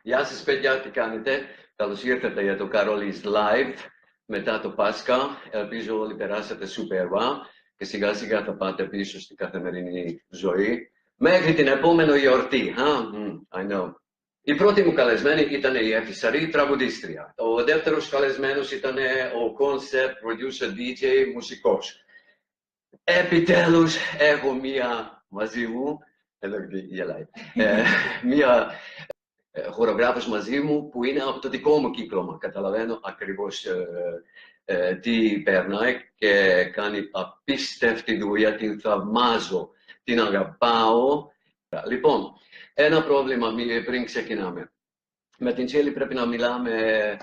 Γεια σας παιδιά, τι κάνετε? Καλώς ήρθατε για το KAROLY'S Live μετά το Πάσχα. Ελπίζω όλοι περάσατε σούπερβα και σιγά σιγά θα πάτε πίσω στην καθημερινή ζωή. Μέχρι την επόμενη γιορτή. I know. Η πρώτη μου καλεσμένη ήταν η Εφησαρή τραγουδίστρια. Ο δεύτερος καλεσμένος ήταν ο concept producer DJ μουσικός. Επιτέλους έχω μία μαζί μου, εδώ γελάει, μία χορογράφος μαζί μου που είναι από το δικό μου κύκλωμα. Καταλαβαίνω ακριβώς τι περνάει και κάνει απίστευτη δουλειά, την θαυμάζω, την αγαπάω. Λοιπόν, ένα πρόβλημα πριν ξεκινάμε. Με την Τσέλη πρέπει να μιλάμε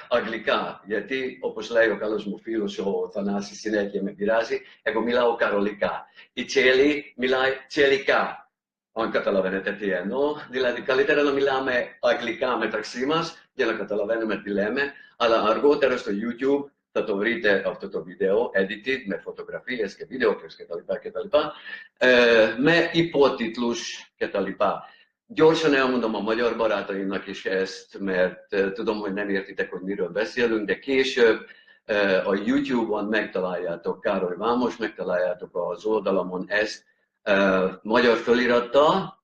αγγλικά, γιατί όπως λέει ο καλός μου φίλος ο Θανάσης συνέχεια με πειράζει, εγώ μιλάω καρολικά. Η Τσέλη μιλάει τσελικά, αν καταλαβαίνετε τι εννοώ. Δηλαδή καλύτερα να μιλάμε αγγλικά μεταξύ μας για να καταλαβαίνουμε τι λέμε, αλλά αργότερα στο YouTube θα το βρείτε αυτό το βίντεο, edited, με φωτογραφίες και βίντεο κτλ. Με υπότιτλους κτλ. Gyorsan elmondom a magyar barátainak is ezt, mert tudom, hogy nem értitek, hogy miről beszélünk, de később a YouTube-on megtaláljátok, Károly Vámos, megtaláljátok az oldalamon ezt magyar felirattal,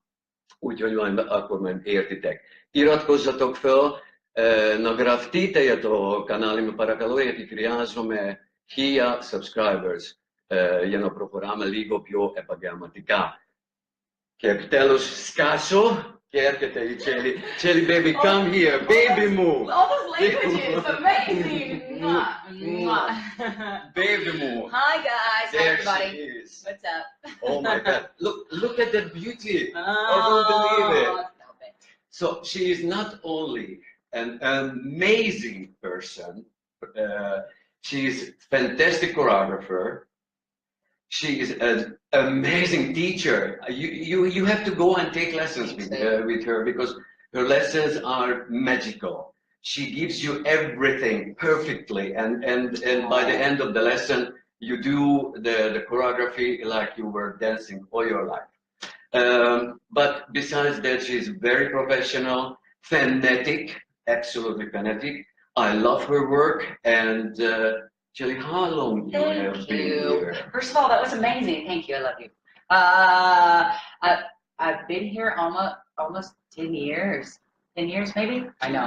úgyhogy akkor majd értitek. Iratkozzatok fel, ναγραφτείτε για το κανάλι με παρακαλώ, γιατί χρειάζομαι 1000 subscribers για να προχωράμε λίγο πιο επαγγελματικά. Και επιτέλους σκάσω και έρχεται η Τσέλη. Τσέλη, baby, come here, baby μου. All those languages, amazing. Baby μου. Hi guys, hi There everybody. she is. What's up? Oh my God, look at that beauty. I don't believe it. Stop it. So she is not only an amazing person, she is a fantastic choreographer. She is an amazing teacher. You have to go and take lessons with her because her lessons are magical. She gives you everything perfectly, and by the end of the lesson, you do the choreography like you were dancing all your life. But besides that, she's very professional, fanatic, absolutely fanatic. I love her work, and Chili, how long you have been here? First of all, that was amazing. Thank you. I love you. I've been here almost 10 years. 10 years, maybe? I know.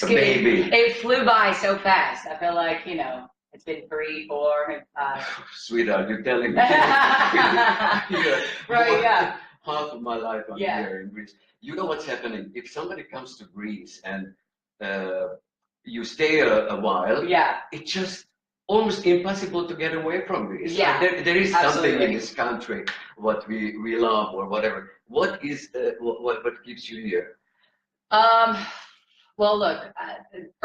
Baby. It flew by so fast. I feel like, you know, it's been 3, 4, maybe 5. Sweetheart, you're telling me. Right, yeah. Half of my life I'm here in Greece. You know what's happening? If somebody comes to Greece and you stay a while, it's just almost impossible to get away from Greece. Yeah, there is something absolutely. in this country what we love or whatever. What is what keeps you here? Well, look,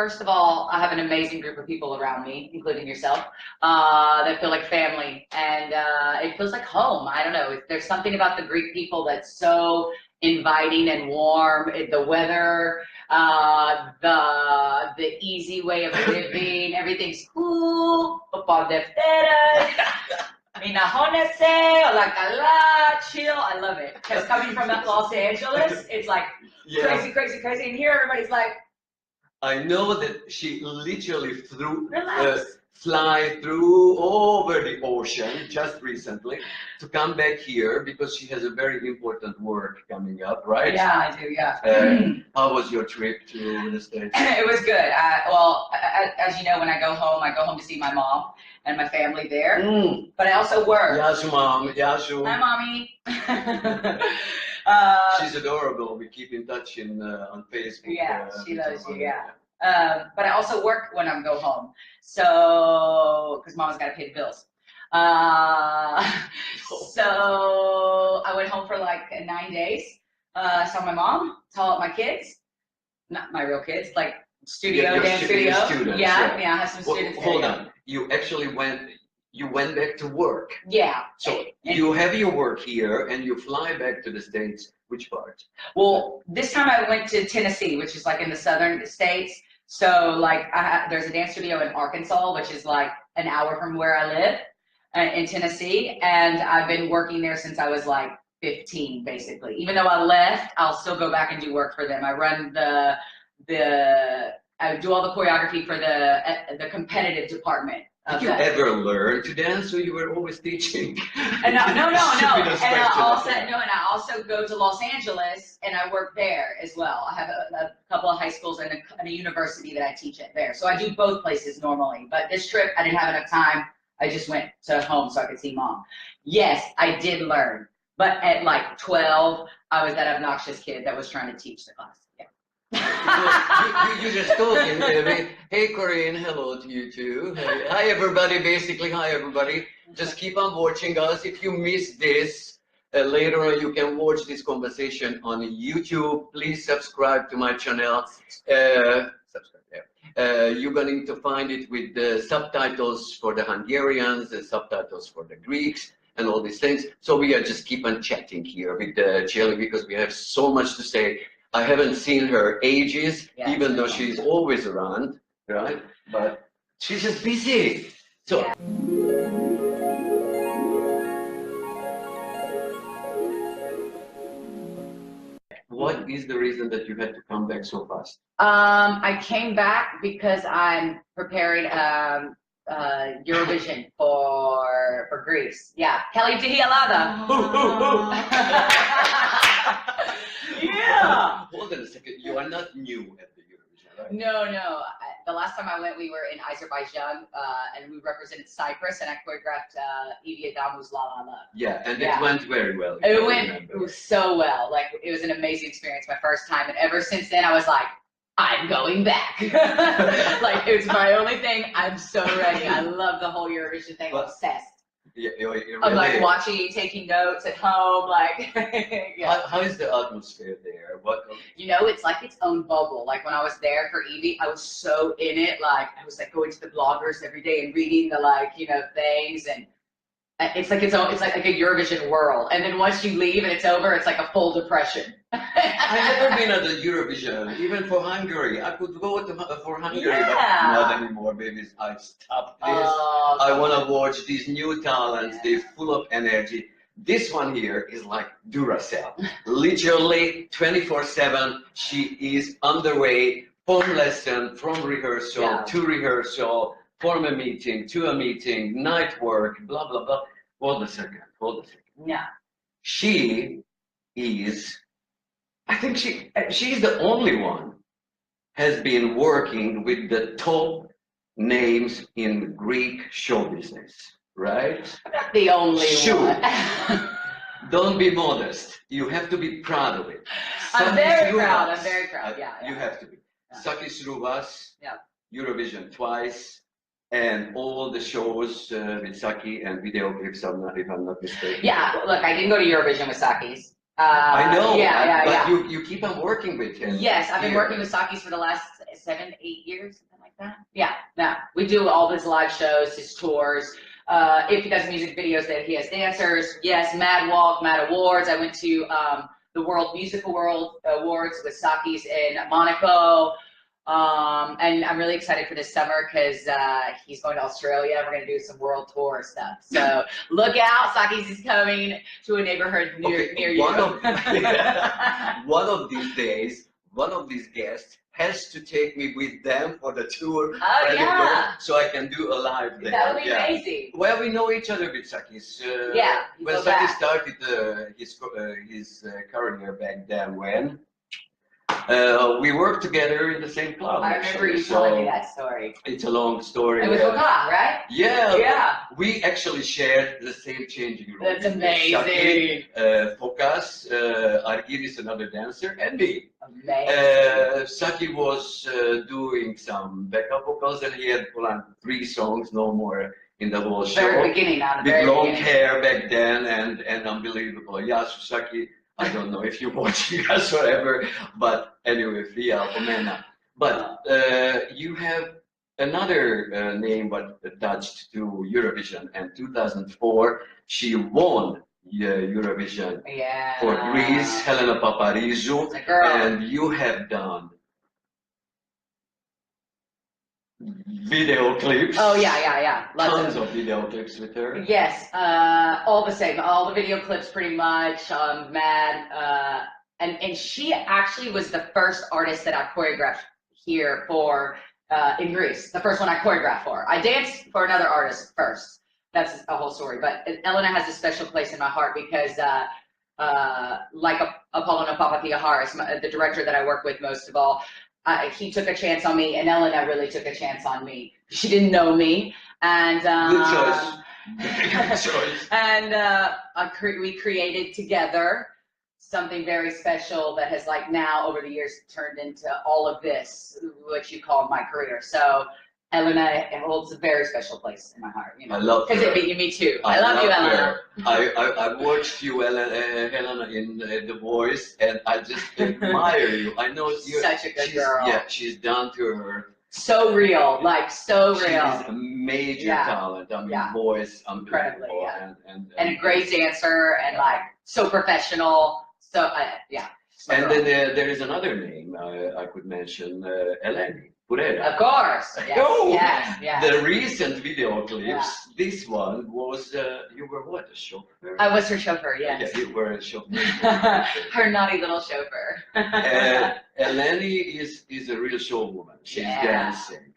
first of all, I have an amazing group of people around me, including yourself, that feel like family, and it feels like home. I don't know. There's something about the Greek people that's so inviting and warm. The weather, the easy way of living, everything's cool. Minahonese, Ola Kala, chill. I love it. Because coming from Los Angeles, it's like crazy, crazy, crazy. And here everybody's like, I know that she literally relax. Fly through over the ocean just recently to come back here because she has a very important work coming up, right? Yeah, I do, yeah. How was your trip to the States? It was good. Well, as you know, when I go home to see my mom and my family there. But I also work. Yasu, Mom. Yasu. Hi, Mommy. She's adorable. We keep in touch on Facebook. Yeah, she loves you, yeah. But I also work when I go home. So, because Mama's got to pay the bills. So I went home for like 9 days. Saw my mom, saw my kids, not my real kids, like studio, dance studio. Students, yeah, I have some students. Hold on, you actually went back to work. Yeah. So you have your work here and you fly back to the States. Which part? Well, this time I went to Tennessee, which is like in the southern states. So like there's a dance studio in Arkansas, which is like an hour from where I live in Tennessee. And I've been working there since I was like 15, basically. Even though I left, I'll still go back and do work for them. I run I do all the choreography for the competitive department. Did you ever learn to dance, or you were always teaching? And no. And I also go to Los Angeles and I work there as well. I have a couple of high schools and a university that I teach at there. So I do both places normally. But this trip, I didn't have enough time. I just went to home so I could see mom. Yes, I did learn. But at like 12, I was that obnoxious kid that was trying to teach the class. You just talking, hey Corinne, hello to you too. Hi everybody, basically, hi everybody. Just keep on watching us. If you miss this, later on you can watch this conversation on YouTube. Please subscribe to my channel. You're going to find it with the subtitles for the Hungarians, the subtitles for the Greeks, and all these things. So we are just keep on chatting here with CHALI because we have so much to say. I haven't seen her ages, even though she's always around, right? But she's just busy. So. What is the reason that you had to come back so fast? I came back because I'm preparing Eurovision for Greece. Yeah, Kelly Tehilada. Yeah. Hold on a second. You are not new at the Eurovision, right? No. The last time I went, we were in Azerbaijan, and we represented Cyprus, and I choreographed Evie Adamu's La La La. Yeah, and it went very well. It was so well. Like, it was an amazing experience, my first time, and ever since then, I was like, I'm going back. Like, it was my only thing. I'm so ready. I love the whole Eurovision thing. I'm obsessed. Yeah, really I'm like watching, taking notes at home, like. Yeah. How is the atmosphere there? What? You know, it's like its own bubble. Like when I was there for Evie, I was so in it. Like I was like going to the bloggers every day and reading the things, and it's like its own. It's like a Eurovision world. And then once you leave and it's over, it's like a full depression. I've never been at the Eurovision, even for Hungary. I could go for Hungary, but not anymore, babies. I've stopped this. I want to watch these new talents. They're full of energy. This one here is like Duracell. Literally 24/7. She is underway from lesson, from rehearsal to rehearsal, from a meeting to a meeting, night work, blah, blah, blah. Hold a second. Yeah. She is, I think she's the only one has been working with the top names in Greek show business, right? I'm not the only one. Don't be modest. You have to be proud of it. I'm very proud. Yeah. You have to be. Sakis Ruvas, Eurovision twice, and all the shows with Saki and video clips, if I'm not mistaken. Yeah, look, I didn't go to Eurovision with Sakis. I know, but you keep on working with him. Yes, I've been working with Sakis for the last 7-8 years, something like that. Yeah. We do all his live shows, his tours. If he does music videos, that he has dancers. Yes, Mad Walk, Mad Awards. I went to the World Music Awards with Sakis in Monaco. And I'm really excited for this summer because he's going to Australia. We're going to do some world tour stuff. So look out, Sakis is coming to a neighborhood near you. One of these days, one of these guests has to take me with them for the tour. Oh, yeah. So I can do a live there. That would be amazing. Well, we know each other with Sakis. When Sakis started his career back then, when we worked together in the same club. I remember you telling me that story. It's a long story. It was Oka, right? Yeah. We actually shared the same changing room. That's amazing. Saki, Fokas, Argiris, another dancer, and me. Amazing. Saki was doing some backup vocals, and he had 3 songs, no more in the whole show. Very beginning, not the very long hair back then, and unbelievable. Yeah, Saki. I don't know if you're watching us or whatever, but anyway, But you have another name but attached to Eurovision, and 2004 she won Eurovision for Greece, Helena Paparizou, and you have done video clips. Oh yeah. Tons of video clips with her. Yes, all the same, all the video clips pretty much. Mad, and she actually was the first artist that I choreographed here for in Greece. The first one I choreographed for. I danced for another artist first. That's a whole story. But Elena has a special place in my heart because, like Apollona Papatheoharis, the director that I work with most of all, he took a chance on me, and Elena really took a chance on me. She didn't know me, and good choice. Good choice. And we created together something very special that has like now over the years turned into all of this, what you call my career. So Elena holds a very special place in my heart. You know, I love her. Because me too. I love you, Elena. I watched you, Helena, in The Voice, and I just admire you. I know you're such a good girl. Yeah, she's down to her. So real, like so real. She's a major talent. I mean, voice, incredibly, unbelievable, and a great dancer, and like so professional. So yeah. And then there is another name I could mention, Eleni Pureda. Of course. Yes, yes. The recent video clips. This one was you were what, a chauffeur? I was her chauffeur. Yes. Yeah, you were a chauffeur. Her naughty little chauffeur. Eleni is a real showwoman. She's dancing.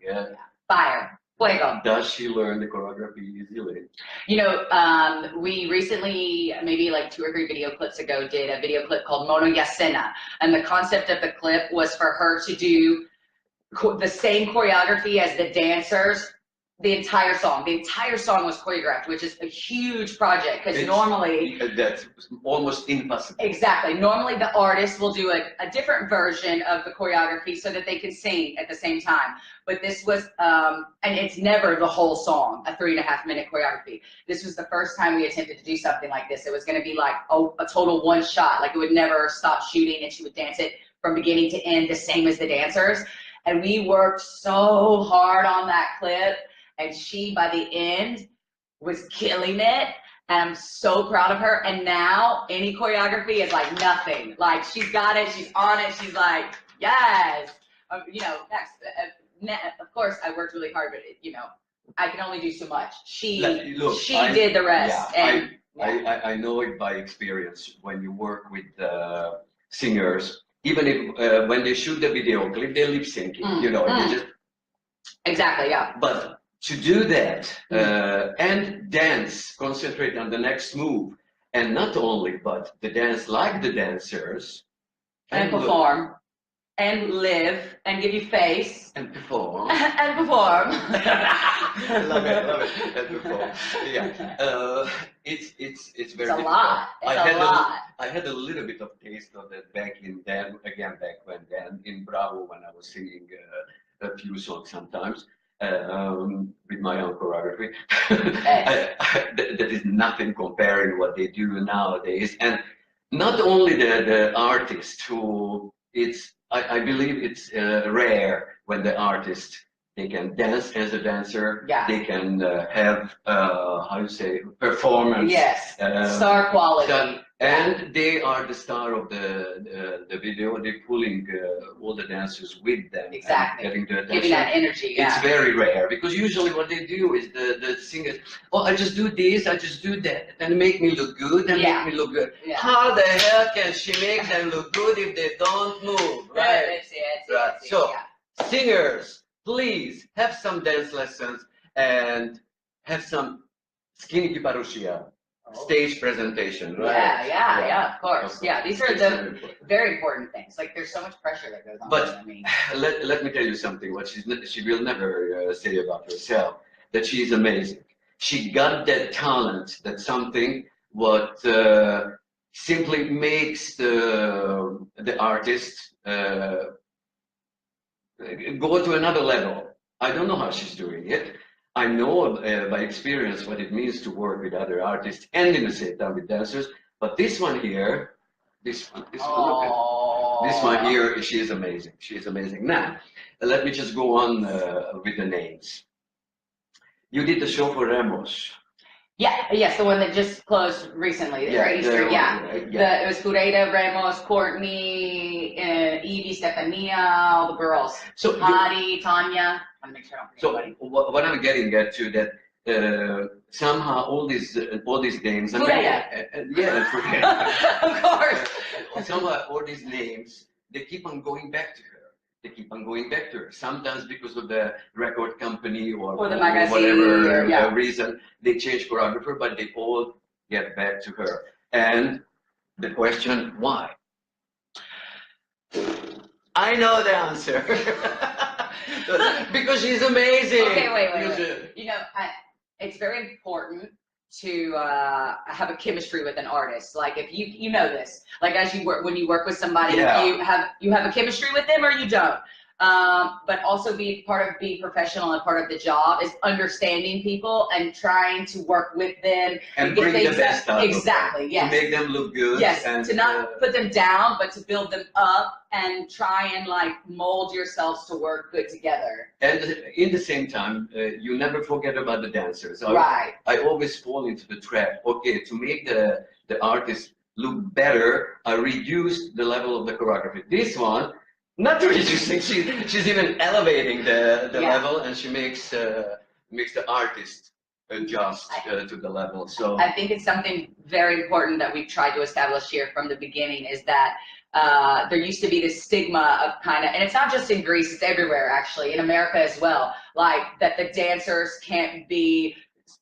Fire. Fuego. Does she learn the choreography easily? You know, we recently, maybe like 2 or 3 video clips ago, did a video clip called Mono Yasena. And the concept of the clip was for her to do the same choreography as the dancers, the entire song. The entire song was choreographed, which is a huge project because normally that's almost impossible. Exactly. Normally the artist will do a different version of the choreography so that they can sing at the same time. But this was, and it's never the whole song, a 3.5-minute choreography. This was the first time we attempted to do something like this. It was going to be like a total one shot, like it would never stop shooting, and she would dance it from beginning to end the same as the dancers. And we worked so hard on that clip. And she, by the end, was killing it. And I'm so proud of her. And now any choreography is like nothing. Like she's got it, she's on it, she's like, yes. You know, of course I worked really hard, but you know, I can only do so much. She did the rest. Yeah, I know it by experience. When you work with singers, even if when they shoot the video clip, they're lip syncing. You know, you just exactly, yeah. But to do that and dance, concentrate on the next move, and not only, but the dance like the dancers, and perform, and live, and give you face, and perform, and perform. love it, and perform. Yeah, it's very. It's a lot. I had a little bit of taste of that back when in Bravo when I was singing a few songs sometimes. With my own choreography. That is nothing comparing what they do nowadays. And not only the artist who I believe it's rare when the artist, they can dance as a dancer, they can have, how you say, performance. Yes, star quality. And they are the star of the video. They're pulling all the dancers with them. Exactly. And getting the giving that energy. It's very rare because usually what they do is the singers, oh, I just do this, I just do that, and make me look good, and make me look good. Yeah. How the hell can she make them look good if they don't move? Right. So, singers, please have some dance lessons and have some skinny parousia. Stage presentation, right? Yeah, of course. Yeah, these are the very important things. Like, there's so much pressure that goes on. But I mean, let me tell you something. What she will never say about herself, that she is amazing. She got that talent, that something what simply makes the artist go to another level. I don't know how she's doing it. I know by experience what it means to work with other artists and in the same time with dancers. But this one here, this one here, she is amazing. She is amazing. Now, let me just go on with the names. You did the show for Ramos. Yes, the one that just closed recently for Easter. It was Fureida, Ramos, Courtney, Evie, Stefania, all the girls. So Hadi, Tanya. I want to make sure I don't forget anybody. What I'm getting at to that somehow all these names. Fureida. Fureida. Of course. Somehow all these names, they keep on going back to her. They keep on going back to her. Sometimes because of the record company or the magazine, whatever reason, they change choreographer, but they all get back to her. And the question, why? I know the answer. Because she's amazing. Okay, wait. You know, it's very important to have a chemistry with an artist. Like if you know this, like as you work, when you work with somebody, you have a chemistry with them or you don't. But also be part of being professional and part of the job is understanding people and trying to work with them and bring the best out exactly. Of them, yes. To make them look good. Yes. And, to not put them down, but to build them up and try and like mold yourselves to work good together. And in the same time, you never forget about the dancers. Right. I always fall into the trap. Okay, to make the artist look better, I reduce the level of the choreography. This one. Not reducing, she's even elevating the level, and she makes the artist adjust to the level. So I think it's something very important that we've tried to establish here from the beginning is that there used to be this stigma of kind of, and it's not just in Greece, it's everywhere actually, in America as well, like that the dancers can't be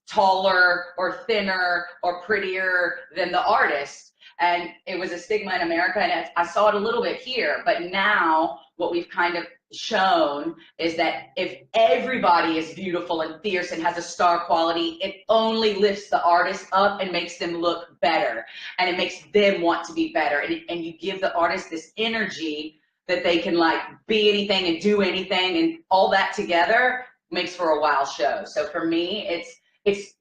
taller or thinner or prettier than the artist. And it was a stigma in America, and I saw it a little bit here, but now what we've kind of shown is that if everybody is beautiful and fierce and has a star quality, it only lifts the artist up and makes them look better, and it makes them want to be better, and you give the artist this energy that they can like be anything and do anything, and all that together makes for a wild show. So for me, it's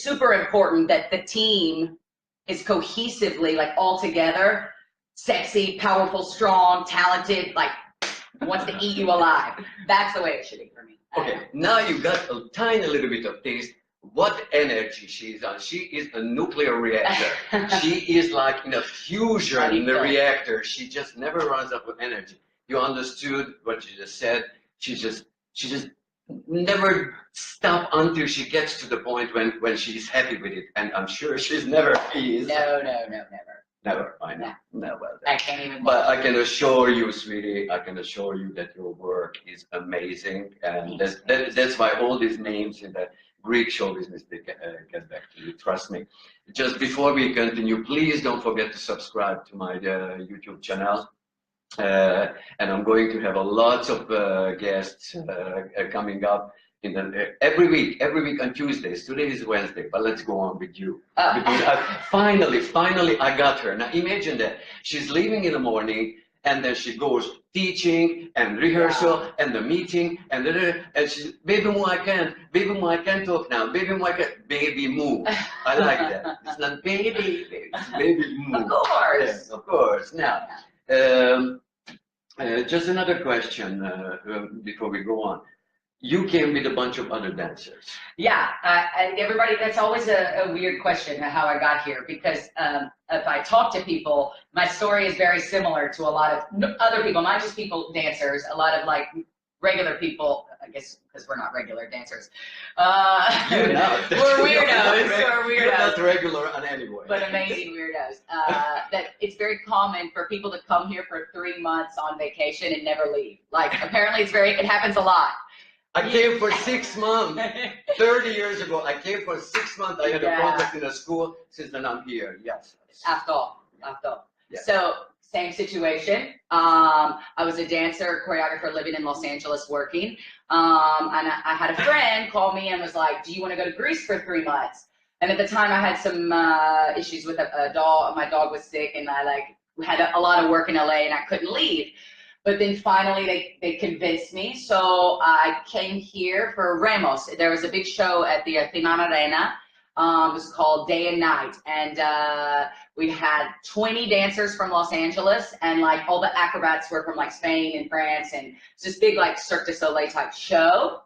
super important that the team is cohesively, like all together, sexy, powerful, strong, talented, like wants to eat you alive. That's the way it should be for me. Okay, now you got a tiny little bit of taste. What energy she's on. She is a nuclear reactor. She is like in a fusion reactor. She just never runs out of energy. You understood what you just said. She just never stop until she gets to the point when she's happy with it, and I'm sure she's never is. No, never. I know. No, well, I can't even. But I can assure you, sweetie, I can assure you that your work is amazing, and that's why all these names in the Greek show business they get back to you. Trust me. Just before we continue, please don't forget to subscribe to my YouTube channel. And I'm going to have lots of guests coming up every week on Tuesdays. Today is Wednesday, but let's go on with you. Because finally I got her. Now imagine that she's leaving in the morning, and then she goes teaching and rehearsal and the meeting and she's baby moo, I can't talk now. Baby moo, baby moo. I like that. It's not baby, it's baby moo. Of course. Yes, of course. Now. Just another question before we go on. You came with a bunch of other dancers. Yeah, and everybody, that's always a weird question, how I got here, because if I talk to people, my story is very similar to a lot of other people, not just people, dancers, a lot of like regular people, I guess, because we're not regular dancers. You're not. We're weirdos. You're not regular on anyway. But amazing weirdos. That it's very common for people to come here for 3 months on vacation and never leave. Like apparently it happens a lot. I came for 6 months. 30 years ago, I came for 6 months. I had a contract in a school. Since then, I'm here. Yes. After. Yeah. So same situation. I was a dancer, choreographer living in Los Angeles working. And I had a friend call me and was like, do you want to go to Greece for 3 months? And at the time I had some issues with a dog. My dog was sick, and I had a lot of work in LA, and I couldn't leave. But then finally they convinced me. So I came here for Ramos. There was a big show at the Athena Arena. It was called Day and Night. And we had 20 dancers from Los Angeles, and like all the acrobats were from like Spain and France, and it's this big like Cirque du Soleil type show.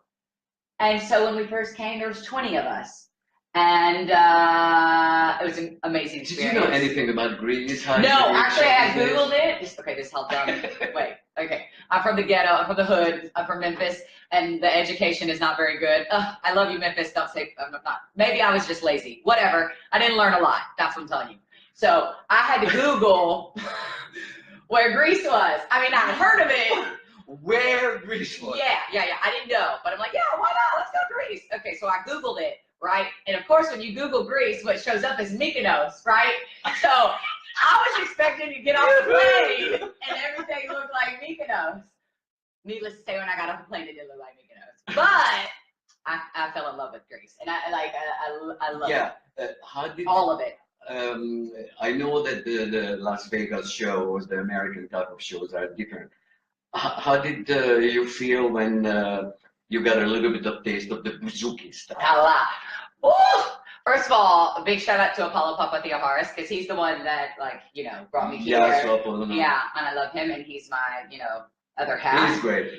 And so when we first came, there was 20 of us. And it was an amazing experience. Did you know anything about Greece? No, actually I Googled it. Okay, this helped out. Wait, okay. I'm from the ghetto, I'm from the hood, I'm from Memphis, and the education is not very good. I love you, Memphis, don't say, I'm not. Maybe I was just lazy, whatever. I didn't learn a lot, that's what I'm telling you. So I had to Google where Greece was. I mean, I heard of it. Where Greece was? Yeah, I didn't know, but I'm like, yeah, why not? Let's go to Greece. Okay, so I Googled it, right? And of course, when you Google Greece, what shows up is Mykonos, right? So I was expecting to get off the plane and everything looked like Mykonos. Needless to say, when I got off the plane, it didn't look like Mykonos. But I fell in love with Greece, and I love it. How did All of it. I know that the Las Vegas shows, the American type of shows are different. How did you feel when you got a little bit of taste of the bouzouki style? A lot. Ooh! First of all, a big shout out to Apollo Papatheoharis, because he's the one that, like, you know, brought me here. Yeah, so Apollo. Yeah, and I love him, and he's my, you know, other half. He's great.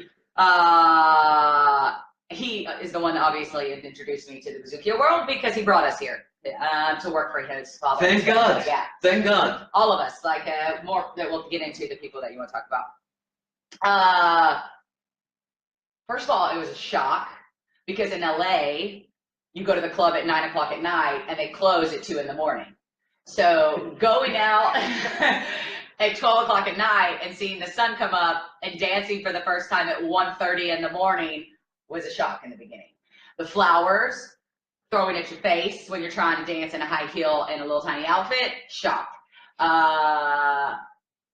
He is the one that obviously introduced me to the bouzouki world, because he brought us here to work for his father. Thank God. Yeah. Thank God. All of us, like more that we'll get into the people that you want to talk about. First of all, it was a shock, because in LA, you go to the club at 9 o'clock at night and they close at 2 in the morning. So going out at 12 o'clock at night and seeing the sun come up and dancing for the first time at 1:30 in the morning was a shock in the beginning. The flowers throwing at your face when you're trying to dance in a high heel and a little tiny outfit, shock.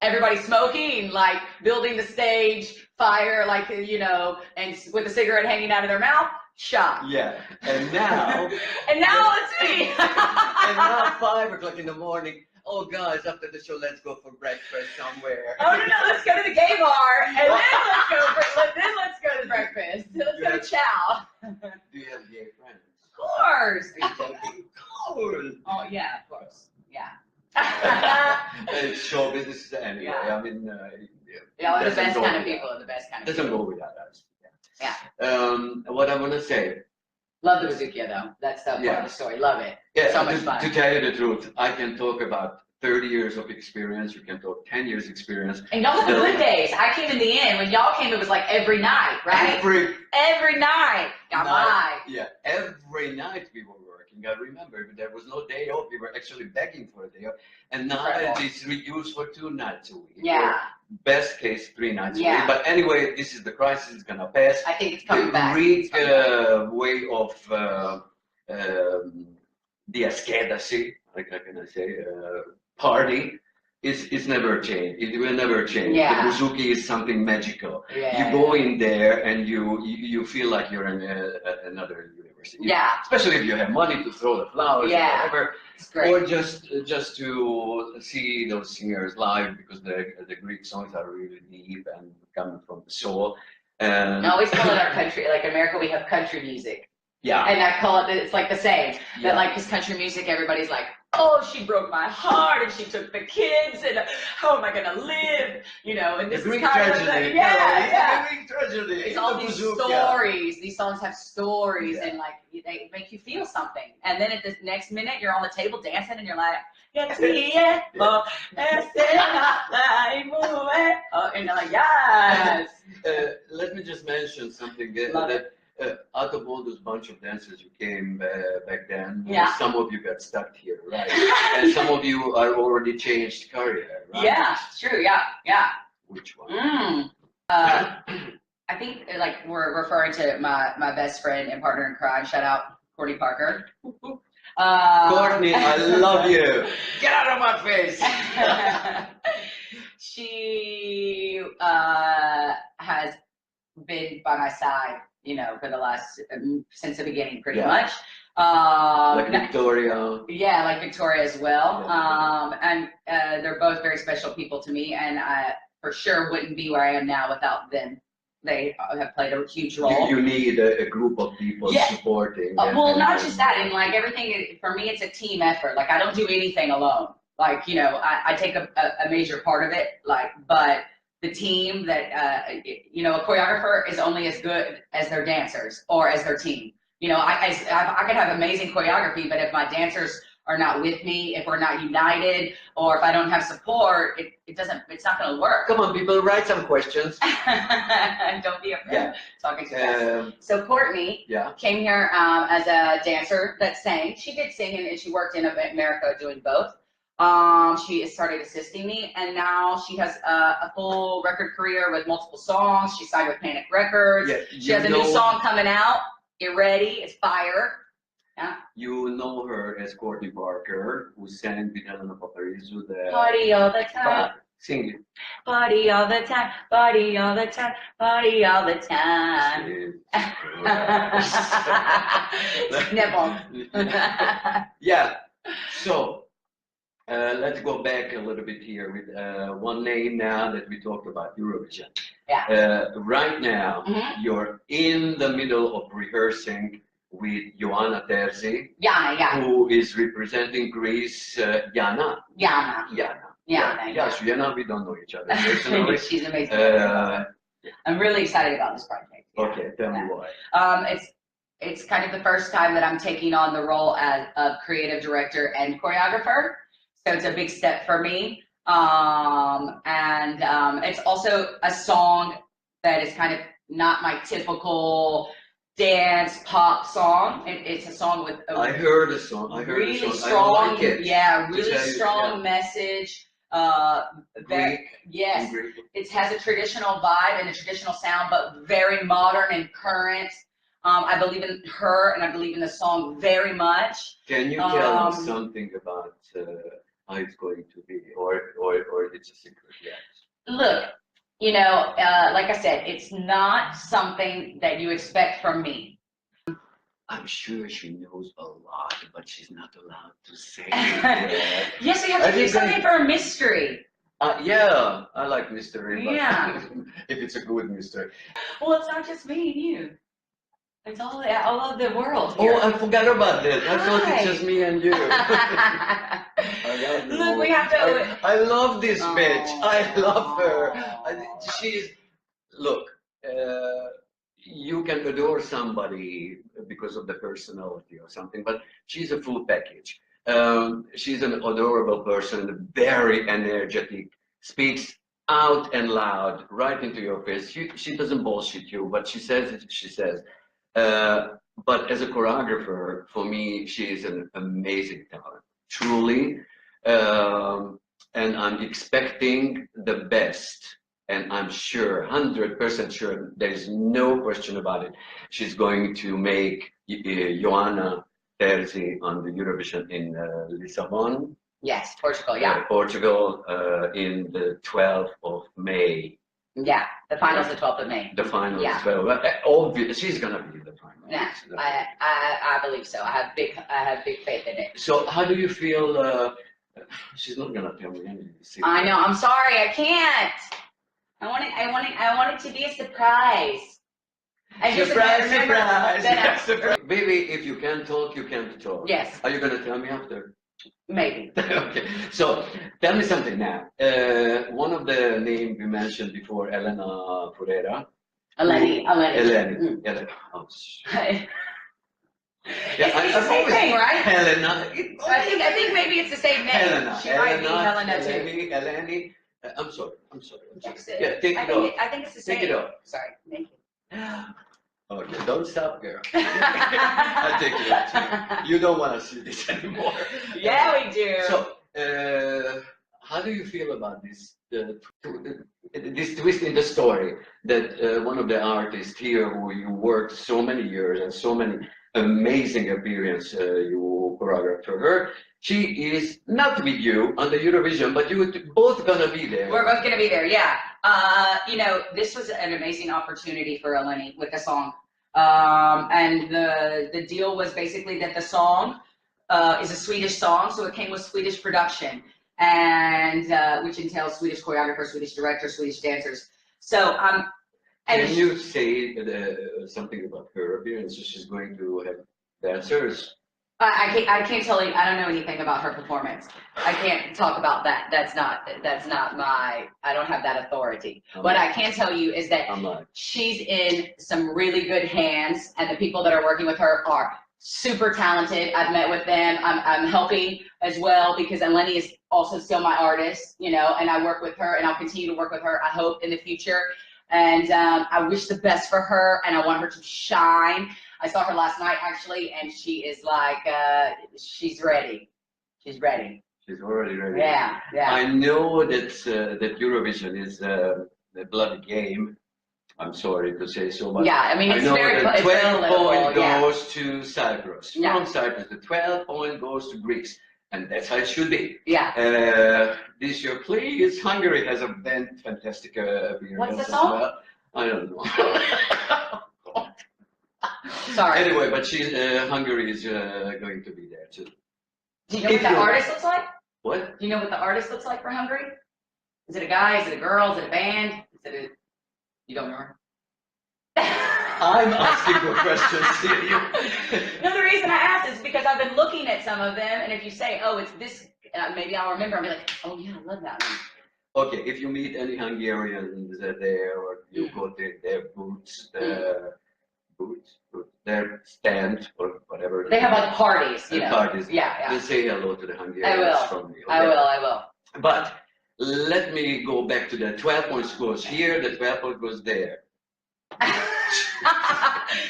Everybody smoking, like building the stage, fire, like, you know, and with a cigarette hanging out of their mouth, shock. Yeah, and now... and now let's see. and now 5 o'clock in the morning, oh guys, after the show, let's go for breakfast somewhere. Oh no, let's go to the gay bar, and then let's go to breakfast. Let's go to chow. Do you have gay friends? Of course. Cool. Oh yeah, of course. Yeah. It's show business anyway. Yeah. I mean, Yeah, we're the best kind of without- people, the best kind of Doesn't people. go without us. Yeah. What I want to say. Love the bouzouki though. That's the part of the story. Love it. Yeah, So much fun. to tell you the truth, I can talk about 30 years of experience. You can talk 10 years experience. And y'all have the good days. I came in the end. When y'all came, it was like every night, right? Every night. Got night. Yeah, every night we were working. I remember there was no day off. We were actually begging for a day off. And now it's reduced for 2 nights a week. Yeah. Or best case 3 nights a Yeah. week. But anyway, this is the crisis. It's gonna pass. I think it's coming back. The Greek way of the askedasi, like how can I say, party is never changed. It will never change. Yeah. The bouzouki is something magical. Yeah. You go in there and you feel like you're in another universe. Yeah. Especially if you have money to throw the flowers or Yeah. whatever. It's great. Or just to see those singers live, because the Greek songs are really deep and coming from the soul. And I always call it our country. Like in America, we have country music. yeah. And I call it, it's like the same. Yeah. That like this country music, everybody's like, oh, she broke my heart and she took the kids and how am I gonna live? You know, and The this Greek is kind tragedy. of yeah. The Greek tragedy. It's all these bouzouki. stories. These songs have stories Yeah. and like they make you feel something. And then at the next minute, you're on the table dancing and you're like, and you're like, yes. Let me just mention something Love that out of all those bunch of dancers who came back then, Yeah. some of you got stuck here, right? And some of you are already changed career, right? Yeah, it's true. Yeah, yeah. Which one? I think like we're referring to my best friend and partner in crime. Shout out Courtney Parker. Courtney, I love you. Get out of my face. She has been by my side, you know, for the last since the beginning, pretty Yeah. much. Like Victoria. Yeah, like Victoria as well. And they're both very special people to me, and I for sure wouldn't be where I am now without them. They have played a huge role. You need a group of people Yeah. supporting. Well, not just that, and like everything, for me, it's a team effort. Like I don't do anything alone. Like, you know, I take a major part of it, like, but the team that, you know, a choreographer is only as good as their dancers or as their team. You know, I could have amazing choreography, but if my dancers are not with me, if we're not united, or if I don't have support, it's not going to work. Come on, people, write some questions. Don't be afraid. Talking too fast. So Courtney came here as a dancer that sang. She did sing and she worked in America doing both. She started assisting me, and now she has a full record career with multiple songs. She signed with Panic Records. She has a new song coming out. Get ready, it's fire. Yeah. You know her as Courtney Barker, who sang with Helena Paparizou the Party all the time. Sing it. Party all the time, party all the time, party all the time. Nipple. Yeah. So let's go back a little bit here with one name now that we talked about, Eurovision. Yeah. Right now, you're in the middle of rehearsing with Ioana Terzi, who is representing Greece. Yana. Yes, Yana, we don't know each other personally. She's amazing. I'm really excited about this project. Okay, tell me why. It's kind of the first time that I'm taking on the role as a creative director and choreographer. So it's a big step for me. It's also a song that is kind of not my typical dance pop song. It's a song with a I heard the song. I heard really the song. strong, I like it. really strong message. Greek. Yes, Greek. it has a traditional vibe and a traditional sound, but very modern and current. I believe in her, and I believe in the song very much. Can you tell us something about how it's going to be, or it's a secret yet? Look, you know, like I said, it's not something that you expect from me. I'm sure she knows a lot, but she's not allowed to say. Yes, we have to do something for a mystery. Yeah, I like mystery. But Yeah. if it's a good mystery. Well, it's not just me and you. It's all of the world here. Oh, I forgot about that. I thought it's just me and you. Look, we have to. I love this bitch. I love her. She's. Look, you can adore somebody because of the personality or something, but she's a full package. She's an adorable person, very energetic, speaks out and loud, right into your face. She doesn't bullshit you, but she says it, she says. But as a choreographer, for me, she is an amazing talent, truly. And I'm expecting the best. And I'm sure, 100% sure, there's no question about it. She's going to make Ioana Terzi on the Eurovision in Lisbon. Yes, Portugal, yeah. Portugal in the 12th of May. Yeah, the final's the 12th of May. The final is 12th. Obviously, she's gonna be the final. Yeah, I believe so. I have big faith in it. So how do you feel? She's not gonna tell me anything. I know. I'm sorry. I can't. I want it to be a surprise. Surprise! Baby, if you can't talk, you can't talk. Yes. Are you gonna tell me after? Maybe. Okay. So tell me something now. One of the names we mentioned before, Elena Furera. Eleni. Oh, yeah, it's the same thing, right? Helena. I think maybe it's the same name. Helena. She might be Helena too. Eleni. I'm sorry. Yeah, take it off. I think it's the same. Take it off. Sorry. Thank you. Okay, don't stop, girl. I'll take it off too. You don't want to see this anymore. Yeah, we do. So, how do you feel about this? This twist in the story that one of the artists here who you worked so many years and so many amazing appearances you choreographed for her, she is not with you on the Eurovision, but you both gonna be there. We're both gonna be there, yeah. You know, this was an amazing opportunity for Eleni with the song. And the deal was basically that the song is a Swedish song, so it came with Swedish production, and which entails Swedish choreographer, Swedish director, Swedish dancers. So can you say something about her appearance? She's going to have dancers. I can't tell you. I don't know anything about her performance. I can't talk about that. That's not my. I don't have that authority. What I can tell you is that she's in some really good hands, and the people that are working with her are super talented. I've met with them. I'm helping as well because Eleni is also still my artist, you know, and I work with her, and I'll continue to work with her. I hope in the future, and I wish the best for her, and I want her to shine. I saw her last night actually, and she is like, she's ready. She's ready. She's already ready. Yeah, yeah. I know that that Eurovision is a bloody game. I'm sorry to say so, but yeah, I mean, it's I know very, the 12 point yeah. goes to Cyprus. From Cyprus, the 12 point goes to Greece. And that's how it should be. Yeah. This year, please, Hungary has a fantastic appearance. What's the song? Well. I don't know. Sorry. Anyway, but Hungary is going to be there too. Do you know what the artist looks like? What? Do you know what the artist looks like for Hungary? Is it a guy? Is it a girl? Is it a band? Is it a... You don't know her? I'm asking for questions here. No, the reason I asked is because I've been looking at some of them, and if you say, oh, it's this, maybe I'll remember. I'll be like, oh yeah, I love that one. Okay, if you meet any Hungarians there, or you go to their booths, their stand, or whatever. They have like parties, you know. Parties. Yeah. Just say hello to the Hungarians from me. Okay? I will. But let me go back to the 12 points goes here, the 12 points goes there.